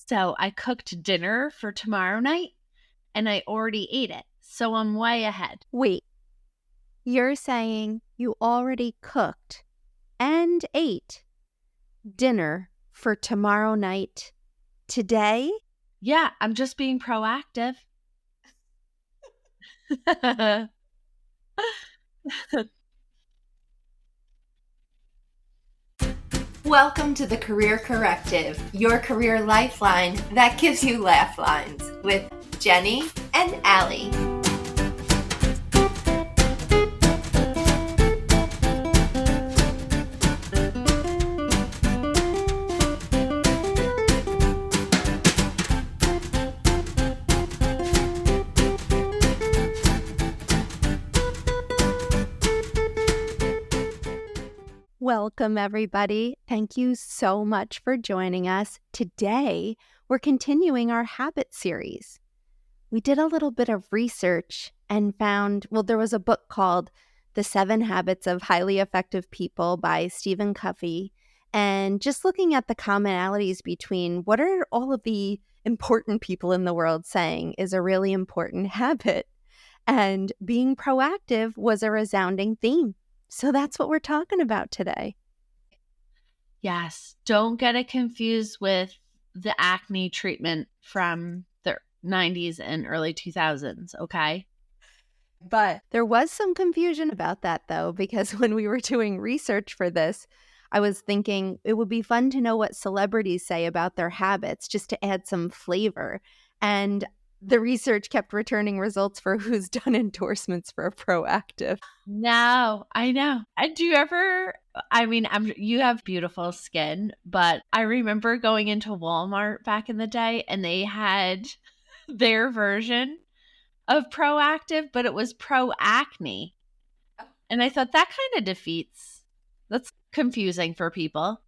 So I cooked dinner for tomorrow night and I already ate it. So I'm way ahead. Wait, you're saying you already cooked and ate dinner for tomorrow night today? Yeah, I'm just being proactive. Welcome to the Career Corrective, your career lifeline that gives you laugh lines with Jenny and Allie. Welcome, everybody. Thank you so much for joining us. Today, we're continuing our habit series. We did a little bit of research and found, there was a book called The 7 Habits of Highly Effective People by Stephen Covey. And just looking at the commonalities between what are all of the important people in the world saying is a really important habit. And being proactive was a resounding theme. So that's what we're talking about today. Yes. Don't get it confused with the acne treatment from the 90s and early 2000s, okay? But there was some confusion about that, though, because when we were doing research for this, I was thinking it would be fun to know what celebrities say about their habits just to add some flavor. And the research kept returning results for who's done endorsements for Proactive. No, I know. Do you ever, you have beautiful skin, but I remember going into Walmart back in the day and they had their version of Proactive, but it was Pro Acne. And I thought that kind of that's confusing for people.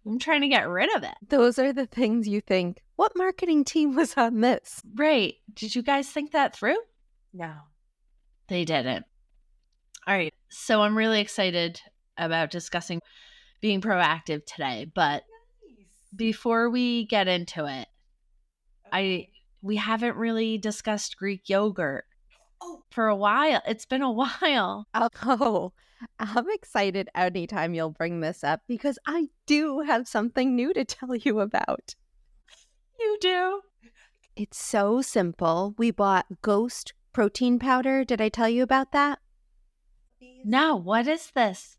I'm trying to get rid of it. Those are the things you think, what marketing team was on this? Right. Did you guys think that through? No. They didn't. All right. So I'm really excited about discussing being proactive today. But before we get into it, we haven't really discussed Greek yogurt for a while. It's been a while. Oh, I'm excited anytime you'll bring this up because I do have something new to tell you about. You do? It's so simple. We bought Ghost protein powder. Did I tell you about that? No, what is this?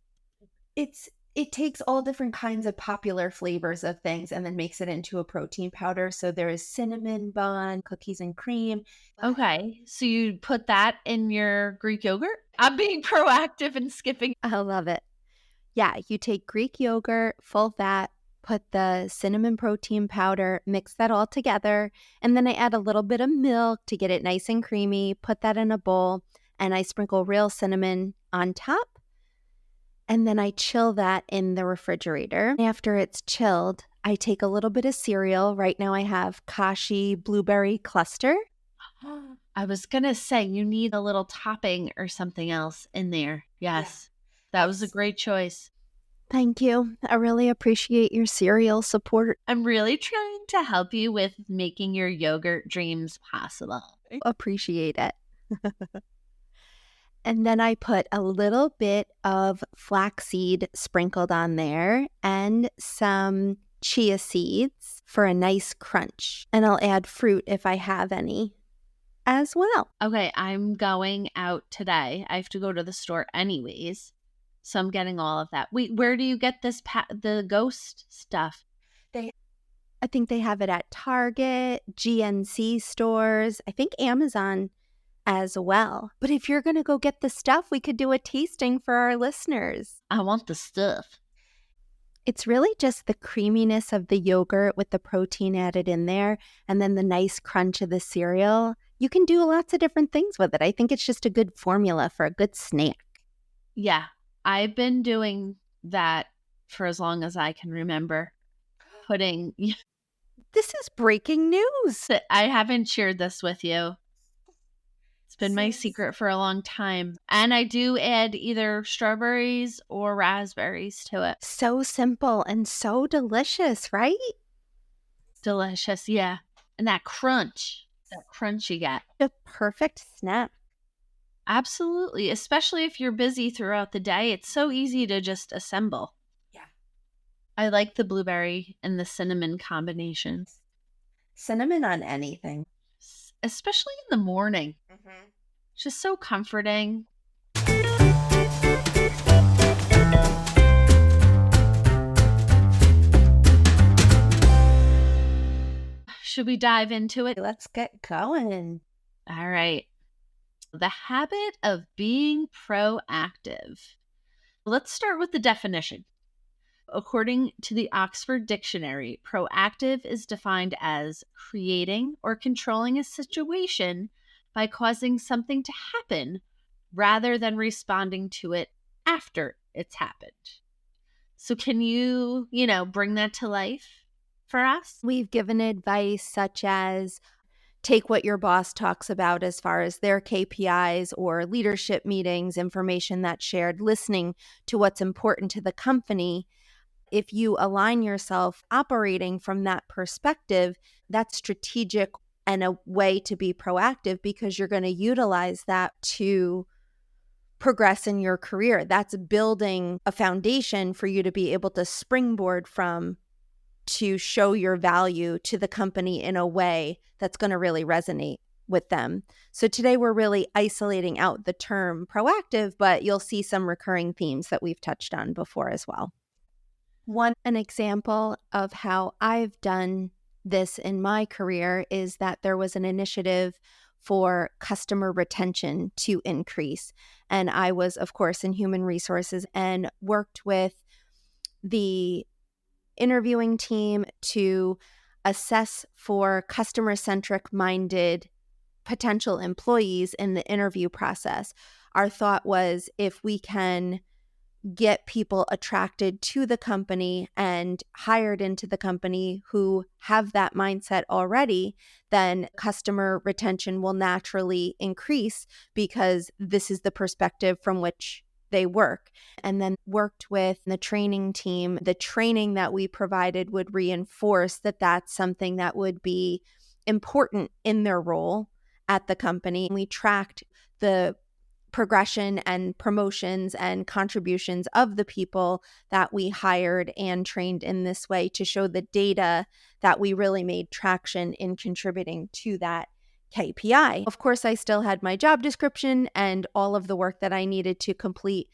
It takes all different kinds of popular flavors of things and then makes it into a protein powder. So there is cinnamon bun, cookies and cream. Okay. So you put that in your Greek yogurt? I'm being proactive and skipping. I love it. Yeah, you take Greek yogurt, full fat, put the cinnamon protein powder, mix that all together, and then I add a little bit of milk to get it nice and creamy, put that in a bowl, and I sprinkle real cinnamon on top. And then I chill that in the refrigerator. After it's chilled, I take a little bit of cereal. Right now I have Kashi blueberry cluster. I was going to say you need a little topping or something else in there. Yes. Yeah. That was a great choice. Thank you. I really appreciate your cereal support. I'm really trying to help you with making your yogurt dreams possible. Appreciate it. And then I put a little bit of flaxseed sprinkled on there and some chia seeds for a nice crunch. And I'll add fruit if I have any as well. Okay, I'm going out today. I have to go to the store anyways. So I'm getting all of that. Wait, where do you get this the Ghost stuff? I think they have it at Target, GNC stores, I think Amazon as well. But if you're going to go get the stuff, we could do a tasting for our listeners. I want the stuff. It's really just the creaminess of the yogurt with the protein added in there and then the nice crunch of the cereal. You can do lots of different things with it. I think it's just a good formula for a good snack. Yeah, I've been doing that for as long as I can remember. This is breaking news. I haven't shared this with you. It's been my secret for a long time. And I do add either strawberries or raspberries to it. So simple and so delicious, right? delicious. Yeah. And that crunch you get. The perfect snack. Absolutely. Especially if you're busy throughout the day. It's so easy to just assemble. Yeah. I like the blueberry and the cinnamon combinations, Cinnamon on anything. especially in the morning. Mm-hmm. It's just so comforting. Should we dive into it? Let's get going. All right. The habit of being proactive. Let's start with the definition. According to the Oxford Dictionary, proactive is defined as creating or controlling a situation by causing something to happen rather than responding to it after it's happened. So can you, bring that to life for us? We've given advice such as take what your boss talks about as far as their KPIs or leadership meetings, information that's shared, listening to what's important to the company. If you align yourself operating from that perspective, that's strategic and a way to be proactive because you're going to utilize that to progress in your career. That's building a foundation for you to be able to springboard from to show your value to the company in a way that's going to really resonate with them. So today we're really isolating out the term proactive, but you'll see some recurring themes that we've touched on before as well. An example of how I've done this in my career is that there was an initiative for customer retention to increase. And I was, of course, in human resources and worked with the interviewing team to assess for customer-centric minded potential employees in the interview process. Our thought was if we can get people attracted to the company and hired into the company who have that mindset already, then customer retention will naturally increase because this is the perspective from which they work. And then worked with the training team. The training that we provided would reinforce that that's something that would be important in their role at the company. We tracked the progression and promotions and contributions of the people that we hired and trained in this way to show the data that we really made traction in contributing to that KPI. Of course, I still had my job description and all of the work that I needed to complete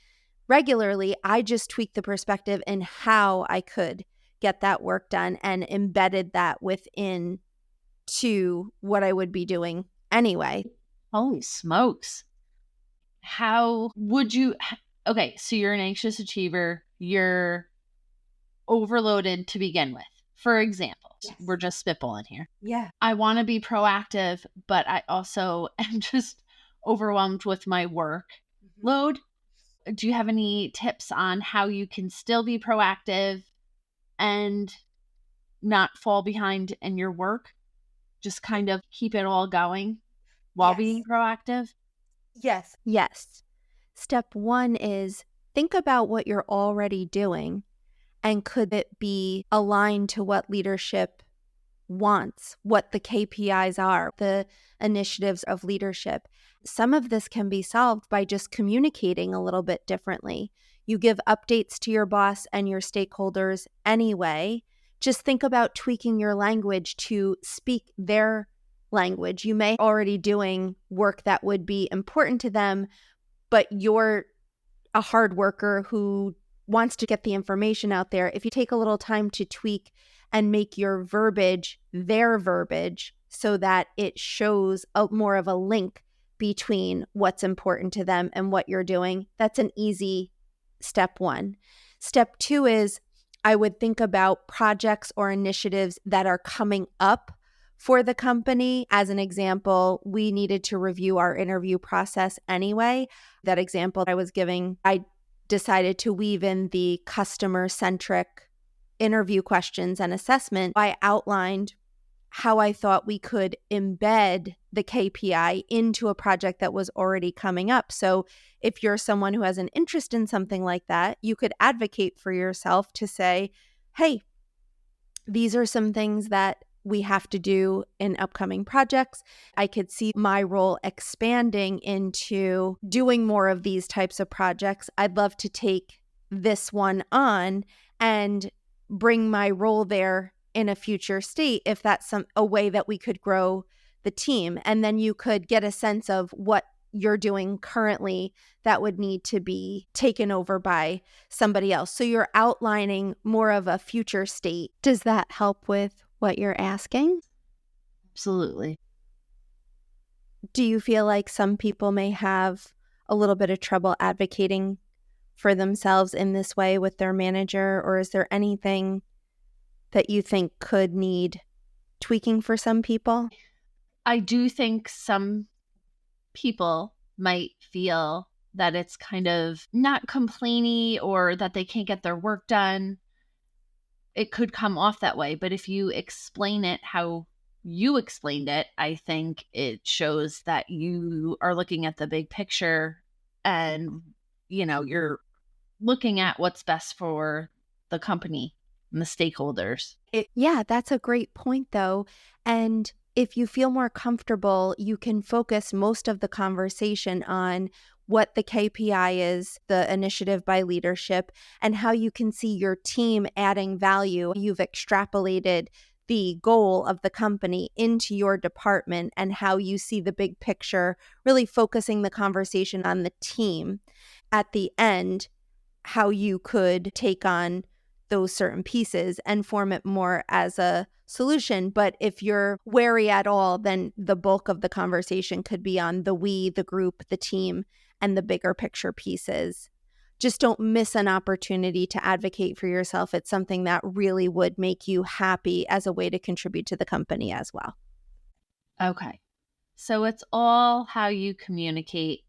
regularly. I just tweaked the perspective and how I could get that work done and embedded that within to what I would be doing anyway. Holy smokes. How would you, okay, so you're an anxious achiever, you're overloaded to begin with. For example, Yes. We're just spitballing here. Yeah. I want to be proactive, but I also am just overwhelmed with my work load. Do you have any tips on how you can still be proactive and not fall behind in your work? Just kind of keep it all going while Yes. being proactive? Yes. Yes. Step one is think about what you're already doing and could it be aligned to what leadership wants, what the KPIs are, the initiatives of leadership. Some of this can be solved by just communicating a little bit differently. You give updates to your boss and your stakeholders anyway. Just think about tweaking your language to speak their language. You may already doing work that would be important to them, but you're a hard worker who wants to get the information out there. If you take a little time to tweak and make your verbiage their verbiage so that it shows more of a link between what's important to them and what you're doing, that's an easy step one. Step two is I would think about projects or initiatives that are coming up for the company. As an example, we needed to review our interview process anyway. That example I was giving, I decided to weave in the customer-centric interview questions and assessment. I outlined how I thought we could embed the KPI into a project that was already coming up. So if you're someone who has an interest in something like that, you could advocate for yourself to say, hey, these are some things that we have to do in upcoming projects. I could see my role expanding into doing more of these types of projects. I'd love to take this one on and bring my role there in a future state if that's a way that we could grow the team. And then you could get a sense of what you're doing currently that would need to be taken over by somebody else. So you're outlining more of a future state. Does that help with what you're asking? Absolutely. Do you feel like some people may have a little bit of trouble advocating for themselves in this way with their manager, or is there anything that you think could need tweaking for some people? I do think some people might feel that it's kind of not complainy or that they can't get their work done. It could come off that way, but if you explain it how you explained it, I think it shows that you are looking at the big picture and, you're looking at what's best for the company and the stakeholders. Yeah, that's a great point, though. And if you feel more comfortable, you can focus most of the conversation on what the KPI is, the initiative by leadership, and how you can see your team adding value. You've extrapolated the goal of the company into your department and how you see the big picture, really focusing the conversation on the team. At the end, how you could take on those certain pieces and form it more as a solution. But if you're wary at all, then the bulk of the conversation could be on the we, the group, the team, and the bigger picture pieces. Just don't miss an opportunity to advocate for yourself. It's something that really would make you happy as a way to contribute to the company as well. Okay. So it's all how you communicate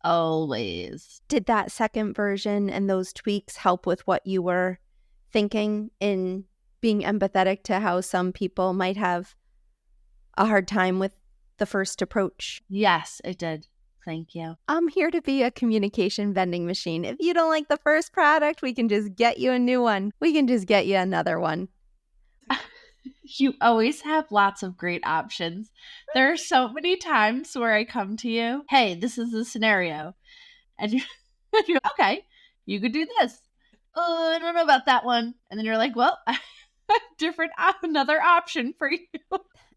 always. Did that second version and those tweaks help with what you were thinking in being empathetic to how some people might have a hard time with the first approach? Yes, it did. Thank you. I'm here to be a communication vending machine. If you don't like the first product, we can just get you a new one. We can just get you another one. You always have lots of great options. There are so many times where I come to you, hey, this is the scenario. And you're okay, you could do this. Oh, I don't know about that one. And then you're like, well, another option for you.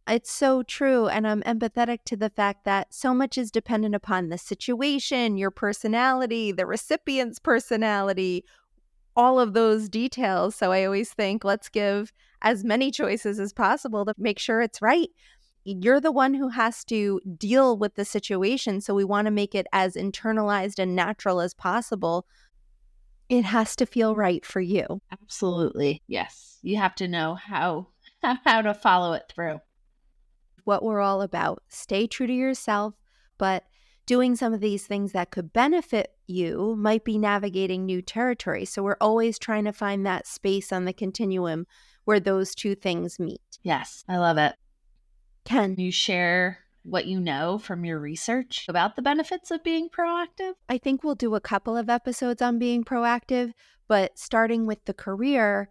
It's so true. And I'm empathetic to the fact that so much is dependent upon the situation, your personality, the recipient's personality, all of those details. So I always think, let's give as many choices as possible to make sure it's right. You're the one who has to deal with the situation. So we want to make it as internalized and natural as possible. It has to feel right for you. Absolutely. Yes. You have to know how to follow it through. What we're all about. Stay true to yourself, but doing some of these things that could benefit you might be navigating new territory. So we're always trying to find that space on the continuum where those two things meet. Yes, I love it. Can you share what you know from your research about the benefits of being proactive? I think we'll do a couple of episodes on being proactive, but starting with the career,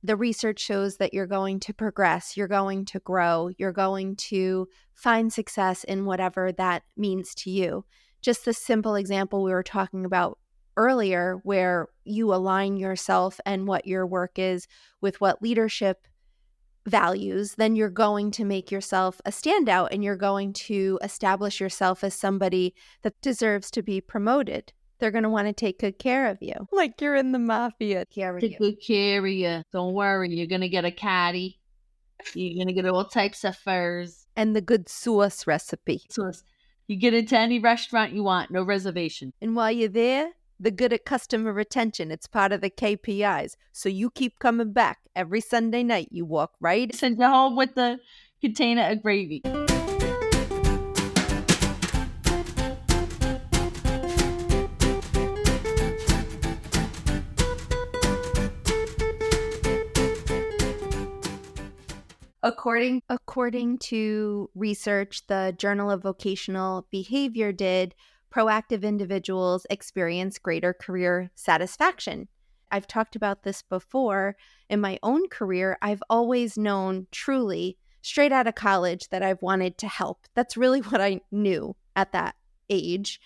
the research shows that you're going to progress, you're going to grow, you're going to find success in whatever that means to you. Just the simple example we were talking about earlier, where you align yourself and what your work is with what leadership values, then you're going to make yourself a standout and you're going to establish yourself as somebody that deserves to be promoted. They're going to want to take good care of you. Like you're in the mafia. Take good care of you. Don't worry. You're going to get a caddy. You're going to get all types of furs. And the good sauce recipe. Sauce. You get into any restaurant you want. No reservation. And while you're there, the good at customer retention. It's part of the KPIs. So you keep coming back. Every Sunday night, you walk right. Send you home with the container of gravy. According to research the Journal of Vocational Behavior did, proactive individuals experience greater career satisfaction. I've talked about this before in my own career. I've always known truly straight out of college that I've wanted to help. That's really what I knew at that age.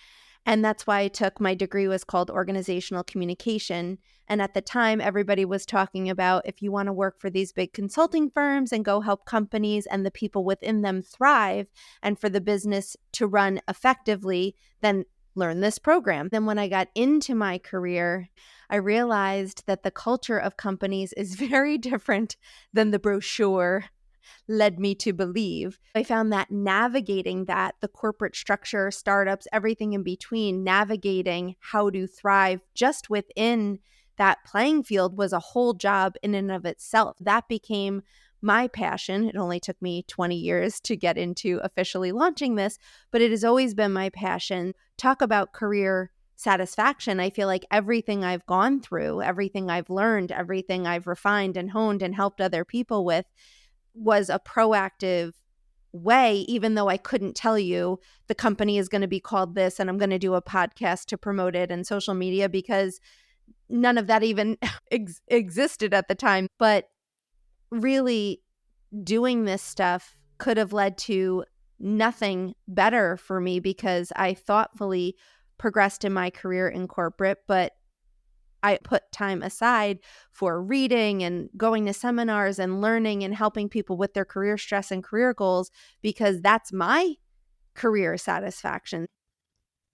And that's why I took my degree was called organizational communication. And at the time, everybody was talking about if you want to work for these big consulting firms and go help companies and the people within them thrive and for the business to run effectively, then learn this program. Then when I got into my career, I realized that the culture of companies is very different than the brochure led me to believe. I found that navigating that, the corporate structure, startups, everything in between, navigating how to thrive just within that playing field was a whole job in and of itself. That became my passion. It only took me 20 years to get into officially launching this, but it has always been my passion. Talk about career satisfaction. I feel like everything I've gone through, everything I've learned, everything I've refined and honed and helped other people with was a proactive way, even though I couldn't tell you the company is going to be called this and I'm going to do a podcast to promote it and social media, because none of that even existed at the time. But really doing this stuff could have led to nothing better for me, because I thoughtfully progressed in my career in corporate, but I put time aside for reading and going to seminars and learning and helping people with their career stress and career goals, because that's my career satisfaction.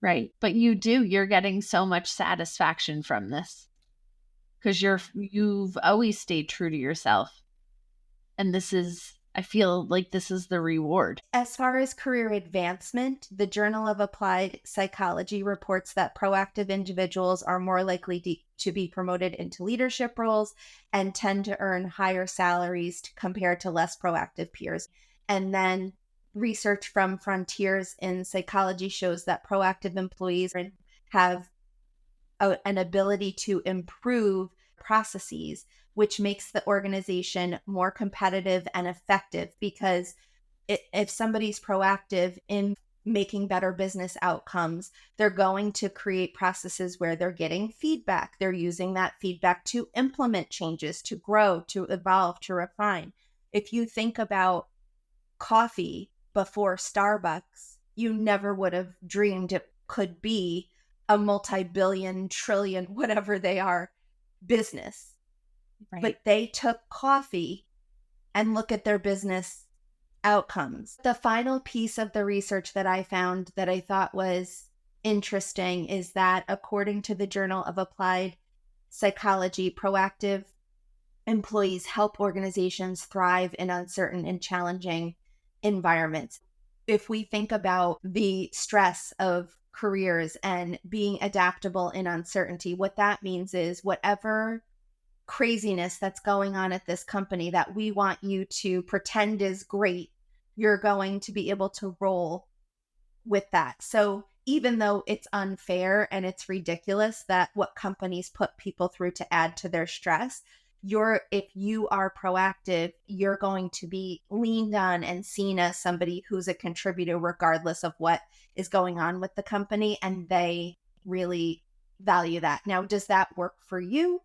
Right. But you're getting so much satisfaction from this because you've always stayed true to yourself. And I feel like this is the reward. As far as career advancement, the Journal of Applied Psychology reports that proactive individuals are more likely to be promoted into leadership roles and tend to earn higher salaries compared to less proactive peers. And then research from Frontiers in Psychology shows that proactive employees have an ability to improve processes, which makes the organization more competitive and effective, because if somebody's proactive in making better business outcomes, they're going to create processes where they're getting feedback. They're using that feedback to implement changes, to grow, to evolve, to refine. If you think about coffee before Starbucks, you never would have dreamed it could be a multi-billion, trillion, whatever they are, business. Right. But they took coffee and look at their business outcomes. The final piece of the research that I found that I thought was interesting is that according to the Journal of Applied Psychology, proactive employees help organizations thrive in uncertain and challenging environments. If we think about the stress of careers and being adaptable in uncertainty, what that means is whatever craziness that's going on at this company that we want you to pretend is great, you're going to be able to roll with that. So even though it's unfair and it's ridiculous that what companies put people through to add to their stress, if you are proactive, you're going to be leaned on and seen as somebody who's a contributor regardless of what is going on with the company, and they really value that. Now, does that work for you?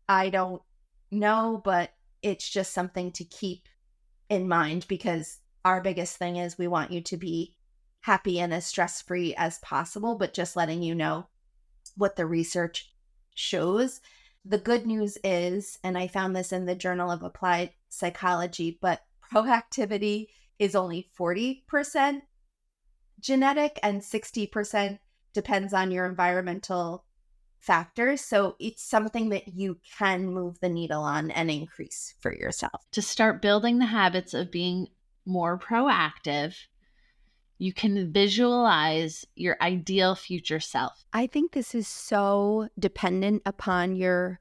I don't know, but it's just something to keep in mind, because our biggest thing is we want you to be happy and as stress-free as possible, but just letting you know what the research shows. The good news is, and I found this in the Journal of Applied Psychology, but proactivity is only 40% genetic and 60% depends on your environmental factors. So it's something that you can move the needle on and increase for yourself. To start building the habits of being more proactive, you can visualize your ideal future self. I think this is so dependent upon your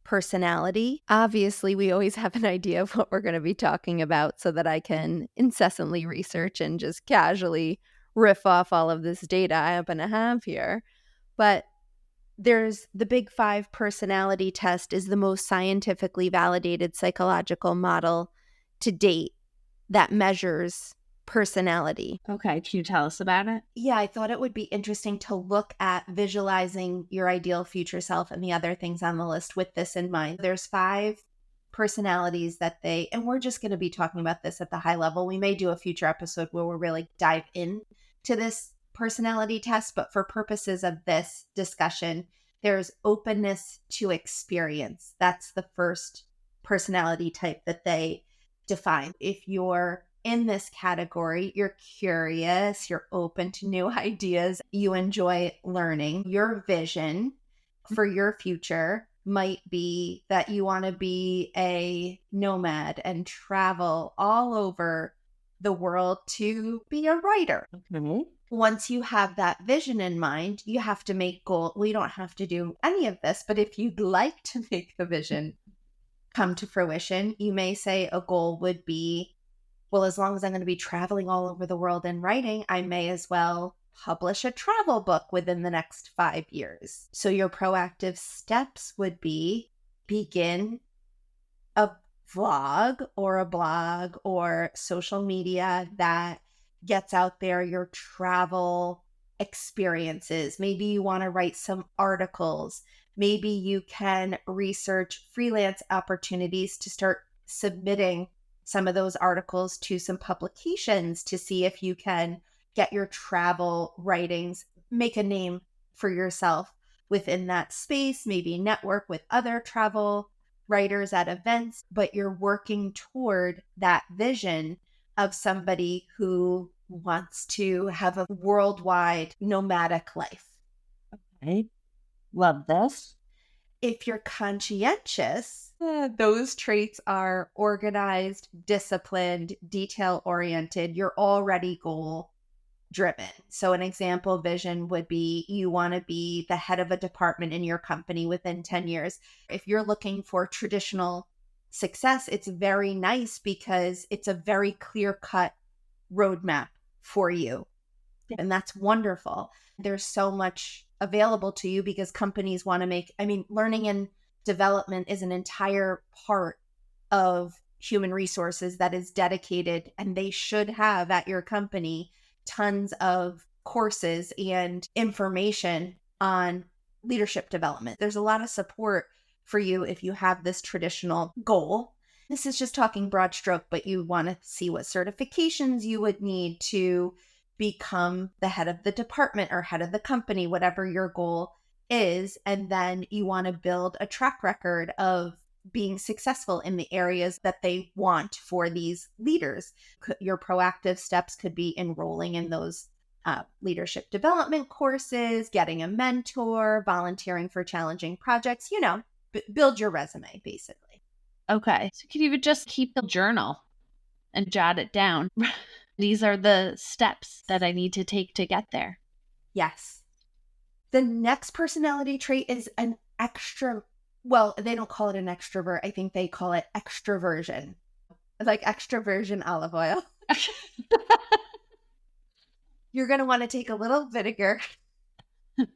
personality. Obviously, we always have an idea of what we're going to be talking about so that I can incessantly research and just casually riff off all of this data I happen to have here. But there's the Big Five personality test is the most scientifically validated psychological model to date that measures personality. Okay, can you tell us about it? Yeah, I thought it would be interesting to look at visualizing your ideal future self and the other things on the list with this in mind. There's 5 personalities that and we're just going to be talking about this at the high level. We may do a future episode where we'll really dive in to this personality test, but for purposes of this discussion, there's openness to experience. That's the first personality type that they define. If you're in this category, you're curious, you're open to new ideas, you enjoy learning. Your vision for your future might be that you want to be a nomad and travel all over the world to be a writer. Okay. Once you have that vision in mind, you have to make goals. We don't have to do any of this, but if you'd like to make the vision come to fruition, you may say a goal would be, well, as long as I'm going to be traveling all over the world and writing, I may as well publish a travel book within the next 5 years. So your proactive steps would be begin a vlog or a blog or social media that gets out there your travel experiences. Maybe you want to write some articles. Maybe you can research freelance opportunities to start submitting some of those articles to some publications to see if you can get your travel writings, make a name for yourself within that space, maybe network with other travel writers at events, but you're working toward that vision of somebody who wants to have a worldwide nomadic life. Okay. Love this. If you're conscientious, those traits are organized, disciplined, detail-oriented. You're already goal-driven. So an example vision would be you want to be the head of a department in your company within 10 years. If you're looking for traditional success, it's very nice because it's a very clear-cut roadmap for you. And that's wonderful. There's so much available to you because companies want to learning and development is an entire part of human resources that is dedicated, and they should have at your company tons of courses and information on leadership development. There's a lot of support for you if you have this traditional goal. This is just talking broad stroke, but you want to see what certifications you would need to become the head of the department or head of the company, whatever your goal is. And then you want to build a track record of being successful in the areas that they want for these leaders. Your proactive steps could be enrolling in those leadership development courses, getting a mentor, volunteering for challenging projects, build your resume basically. Okay. So you could even just keep a journal and jot it down. These are the steps that I need to take to get there. Yes. The next personality trait is an they don't call it an extrovert. I think they call it extroversion. Like extroversion olive oil. You're going to want to take a little vinegar.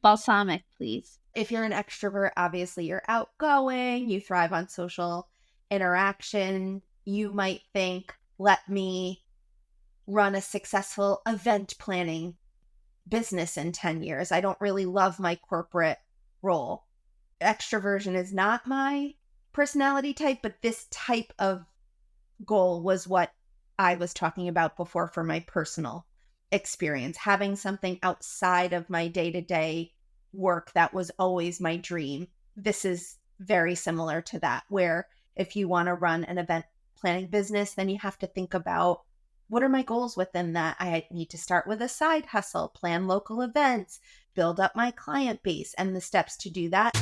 Balsamic, please. If you're an extrovert, obviously you're outgoing, you thrive on social interaction. You might think, let me run a successful event planning business in 10 years. I don't really love my corporate role. Extroversion is not my personality type, but this type of goal was what I was talking about before for my personal experience. Having something outside of my day-to-day work that was always my dream. This is very similar to that, where if you want to run an event planning business, then you have to think about, what are my goals within that? I need to start with a side hustle, plan local events, build up my client base, and the steps to do that.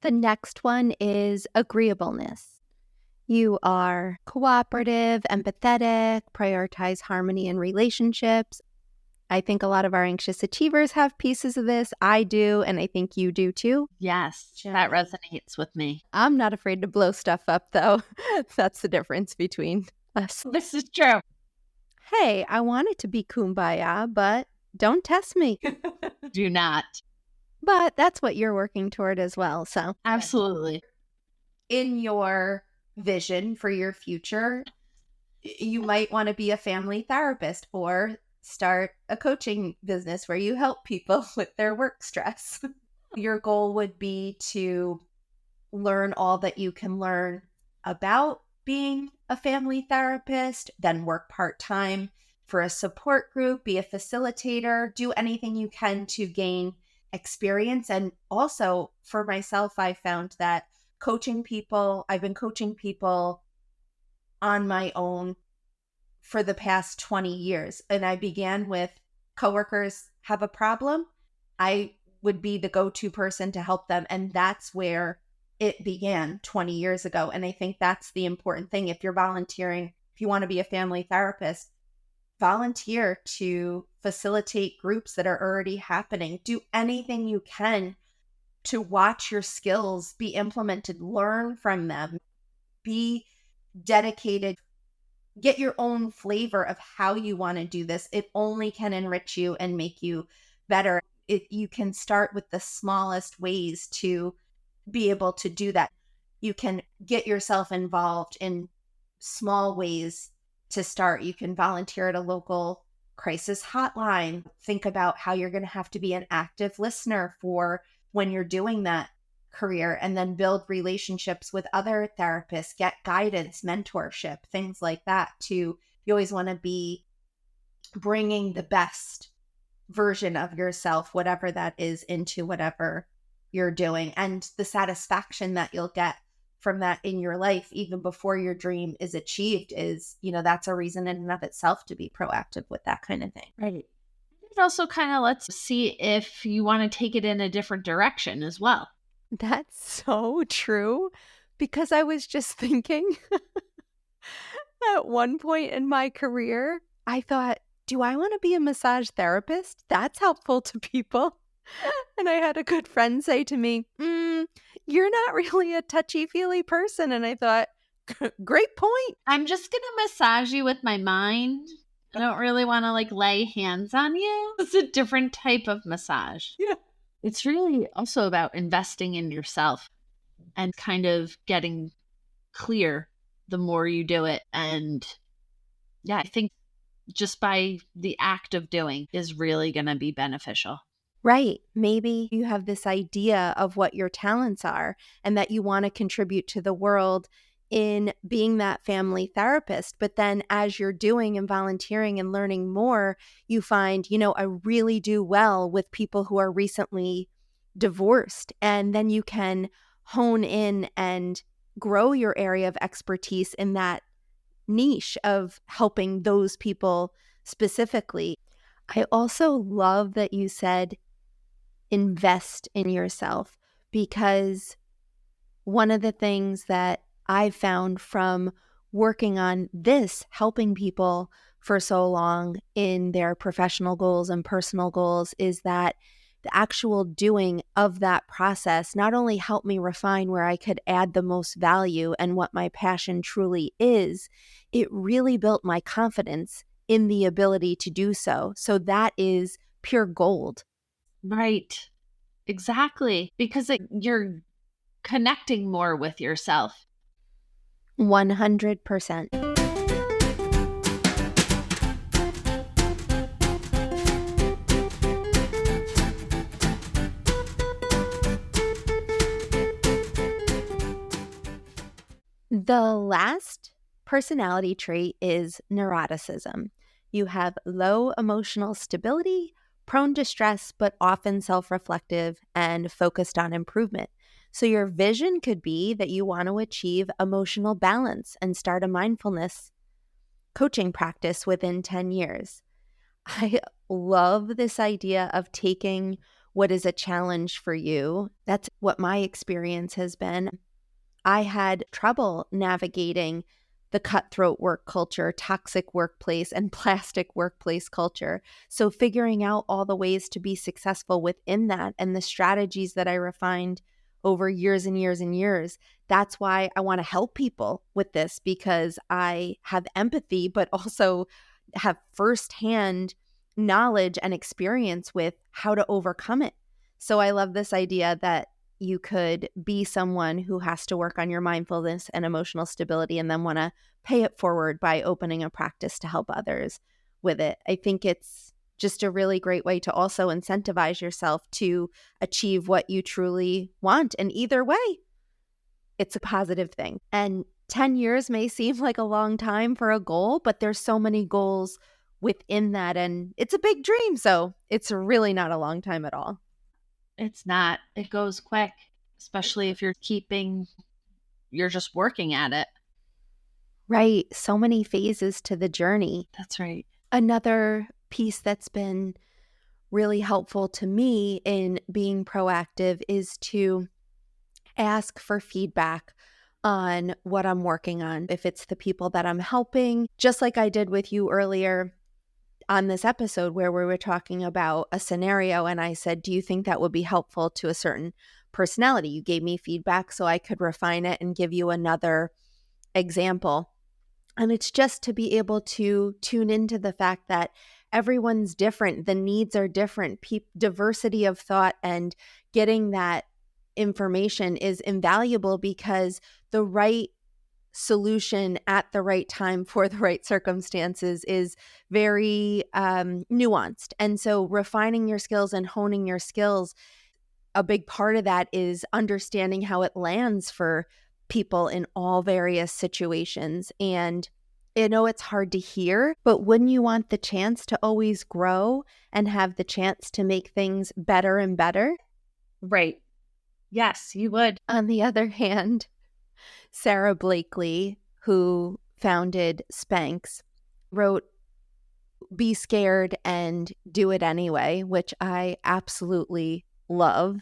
The next one is agreeableness. You are cooperative, empathetic, prioritize harmony in relationships. I think a lot of our anxious achievers have pieces of this. I do, and I think you do too. Yes, that resonates with me. I'm not afraid to blow stuff up, though. That's the difference between us. This is true. Hey, I want it to be kumbaya, but don't test me. Do not. But that's what you're working toward as well. So, Absolutely. In your vision for your future, you might want to be a family therapist or start a coaching business where you help people with their work stress. Your goal would be to learn all that you can learn about being a family therapist, then work part-time for a support group, be a facilitator, do anything you can to gain experience. And also for myself, I found that I've been coaching people on my own for the past 20 years. And I began with coworkers have a problem. I would be the go-to person to help them. And that's where it began 20 years ago. And I think that's the important thing. If you're volunteering, if you want to be a family therapist, volunteer to facilitate groups that are already happening. Do anything you can to watch your skills be implemented, learn from them, be dedicated, get your own flavor of how you want to do this. It only can enrich you and make you better. You can start with the smallest ways to be able to do that. You can get yourself involved in small ways to start. You can volunteer at a local crisis hotline. Think about how you're going to have to be an active listener for when you're doing that career, and then build relationships with other therapists, get guidance, mentorship, things like that too. You always want to be bringing the best version of yourself, whatever that is, into whatever you're doing, and the satisfaction that you'll get from that in your life, even before your dream is achieved, is, that's a reason in and of itself to be proactive with that kind of thing. Right. It also kind of lets see if you want to take it in a different direction as well. that's so true, because I was just thinking at one point in my career, I thought, do I want to be a massage therapist? That's helpful to people. And I had a good friend say to me, you're not really a touchy-feely person. And I thought, great point. I'm just going to massage you with my mind. I don't really want to lay hands on you. It's a different type of massage. Yeah. It's really also about investing in yourself and kind of getting clear the more you do it. And yeah, I think just by the act of doing is really going to be beneficial. Right. Maybe you have this idea of what your talents are and that you want to contribute to the world in being that family therapist. But then as you're doing and volunteering and learning more, you find, I really do well with people who are recently divorced. And then you can hone in and grow your area of expertise in that niche of helping those people specifically. I also love that you said invest in yourself, because one of the things that I found from working on this, helping people for so long in their professional goals and personal goals, is that the actual doing of that process not only helped me refine where I could add the most value and what my passion truly is, it really built my confidence in the ability to do so. So that is pure gold. Right. Exactly. Because you're connecting more with yourself. 100%. The last personality trait is neuroticism. You have low emotional stability, prone to stress, but often self-reflective and focused on improvement. So your vision could be that you want to achieve emotional balance and start a mindfulness coaching practice within 10 years. I love this idea of taking what is a challenge for you. That's what my experience has been. I had trouble navigating the cutthroat work culture, toxic workplace, and plastic workplace culture. So figuring out all the ways to be successful within that and the strategies that I refined over years and years and years. That's why I want to help people with this, because I have empathy, but also have firsthand knowledge and experience with how to overcome it. So I love this idea that you could be someone who has to work on your mindfulness and emotional stability and then want to pay it forward by opening a practice to help others with it. I think it's just a really great way to also incentivize yourself to achieve what you truly want. And either way, it's a positive thing. And 10 years may seem like a long time for a goal, but there's so many goals within that. And it's a big dream. So it's really not a long time at all. It's not. It goes quick, especially if you're just working at it. Right. So many phases to the journey. That's right. Another piece that's been really helpful to me in being proactive is to ask for feedback on what I'm working on. If it's the people that I'm helping, just like I did with you earlier on this episode where we were talking about a scenario and I said, do you think that would be helpful to a certain personality? You gave me feedback so I could refine it and give you another example. And it's just to be able to tune into the fact that everyone's different. The needs are different. Diversity of thought and getting that information is invaluable because the right solution at the right time for the right circumstances is very nuanced. And so refining your skills and honing your skills, a big part of that is understanding how it lands for people in all various situations. And I know it's hard to hear, but wouldn't you want the chance to always grow and have the chance to make things better and better? Right. Yes, you would. On the other hand, Sarah Blakely, who founded Spanx, wrote Be Scared and Do It Anyway, which I absolutely love.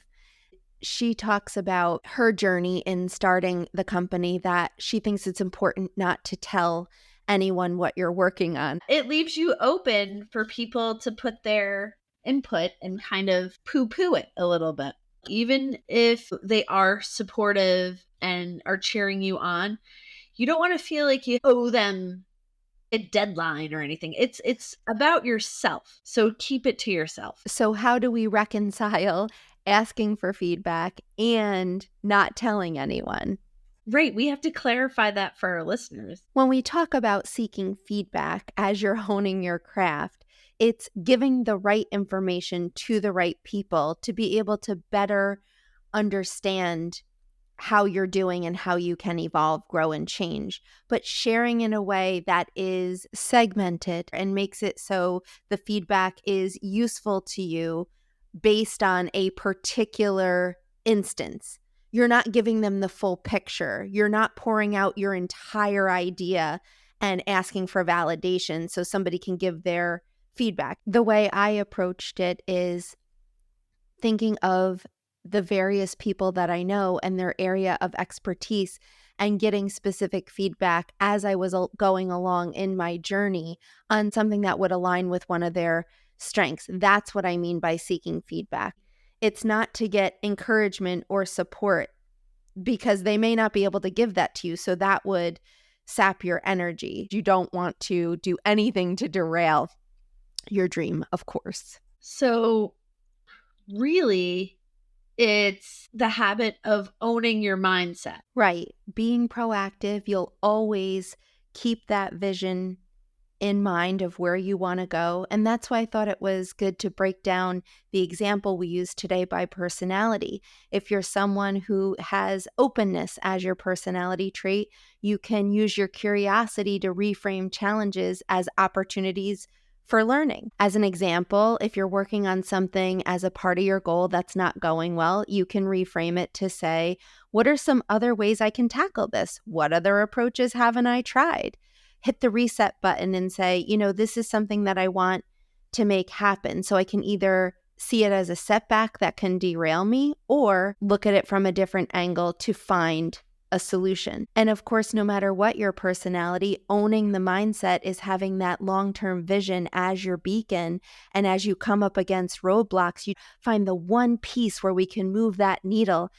She talks about her journey in starting the company, that she thinks it's important not to tell anyone what you're working on. It leaves you open for people to put their input and kind of poo-poo it a little bit. Even if they are supportive and are cheering you on, you don't want to feel like you owe them a deadline or anything. It's about yourself. So keep it to yourself. So how do we reconcile asking for feedback and not telling anyone? Right. We have to clarify that for our listeners. When we talk about seeking feedback as you're honing your craft, it's giving the right information to the right people to be able to better understand how you're doing and how you can evolve, grow, and change, but sharing in a way that is segmented and makes it so the feedback is useful to you based on a particular instance. You're not giving them the full picture. You're not pouring out your entire idea and asking for validation so somebody can give their feedback. The way I approached it is thinking of the various people that I know and their area of expertise and getting specific feedback as I was going along in my journey on something that would align with one of their strengths. That's what I mean by seeking feedback. It's not to get encouragement or support because they may not be able to give that to you. So that would sap your energy. You don't want to do anything to derail your dream, of course. So really, it's the habit of owning your mindset. Right. Being proactive, you'll always keep that vision in mind of where you want to go. And that's why I thought it was good to break down the example we used today by personality. If you're someone who has openness as your personality trait, you can use your curiosity to reframe challenges as opportunities for learning. As an example, if you're working on something as a part of your goal that's not going well, you can reframe it to say, what are some other ways I can tackle this? What other approaches haven't I tried? Hit the reset button and say, this is something that I want to make happen. So I can either see it as a setback that can derail me or look at it from a different angle to find a solution. And of course, no matter what your personality, owning the mindset is having that long-term vision as your beacon. And as you come up against roadblocks, you find the one piece where we can move that needle,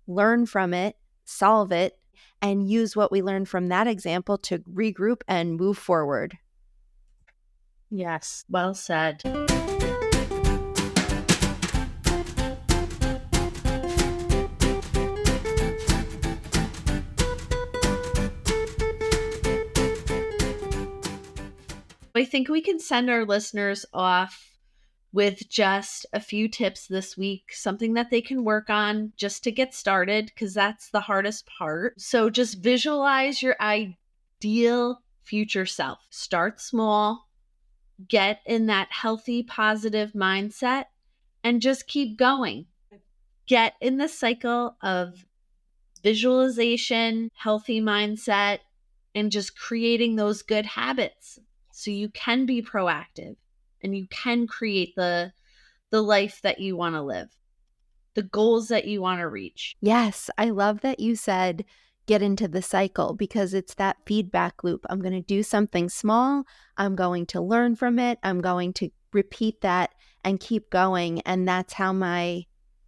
learn from it, solve it, and use what we learned from that example to regroup and move forward. Yes, well said. I think we can send our listeners off with just a few tips this week, something that they can work on just to get started, because that's the hardest part. So just visualize your ideal future self. Start small, get in that healthy, positive mindset, and just keep going. Get in the cycle of visualization, healthy mindset, and just creating those good habits so you can be proactive and you can create the life that you want to live, the goals that you want to reach. Yes, I love that you said get into the cycle, because it's that feedback loop. I'm going to do something small. I'm going to learn from it. I'm going to repeat that and keep going. And that's how my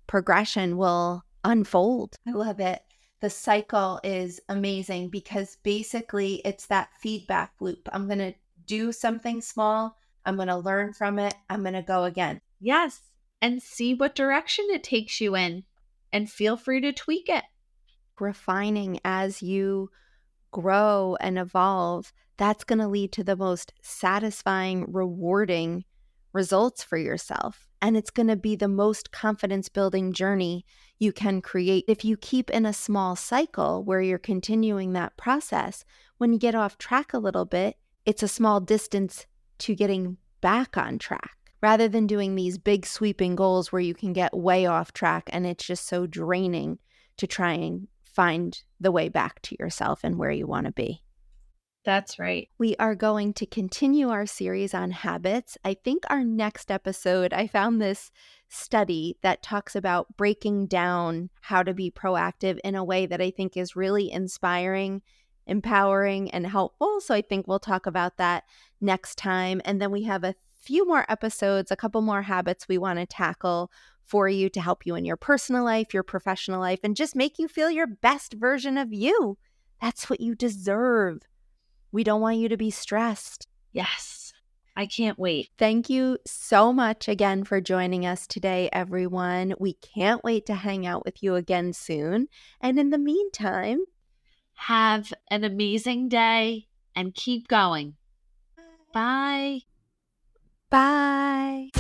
progression will unfold. I love it. The cycle is amazing because basically it's that feedback loop. I'm going to do something small. I'm going to learn from it. I'm going to go again. Yes. And see what direction it takes you in, and feel free to tweak it. Refining as you grow and evolve, that's going to lead to the most satisfying, rewarding results for yourself. And it's going to be the most confidence building journey you can create. If you keep in a small cycle where you're continuing that process, when you get off track a little bit, it's a small distance to getting back on track, rather than doing these big sweeping goals where you can get way off track and it's just so draining to try and find the way back to yourself and where you want to be. That's right. We are going to continue our series on habits. I think our next episode, I found this study that talks about breaking down how to be proactive in a way that I think is really inspiring, empowering, and helpful. So I think we'll talk about that next time. And then we have a few more episodes, a couple more habits we want to tackle for you to help you in your personal life, your professional life, and just make you feel your best version of you. That's what you deserve. We don't want you to be stressed. Yes. I can't wait. Thank you so much again for joining us today, everyone. We can't wait to hang out with you again soon. And in the meantime, have an amazing day and keep going. Bye. Bye.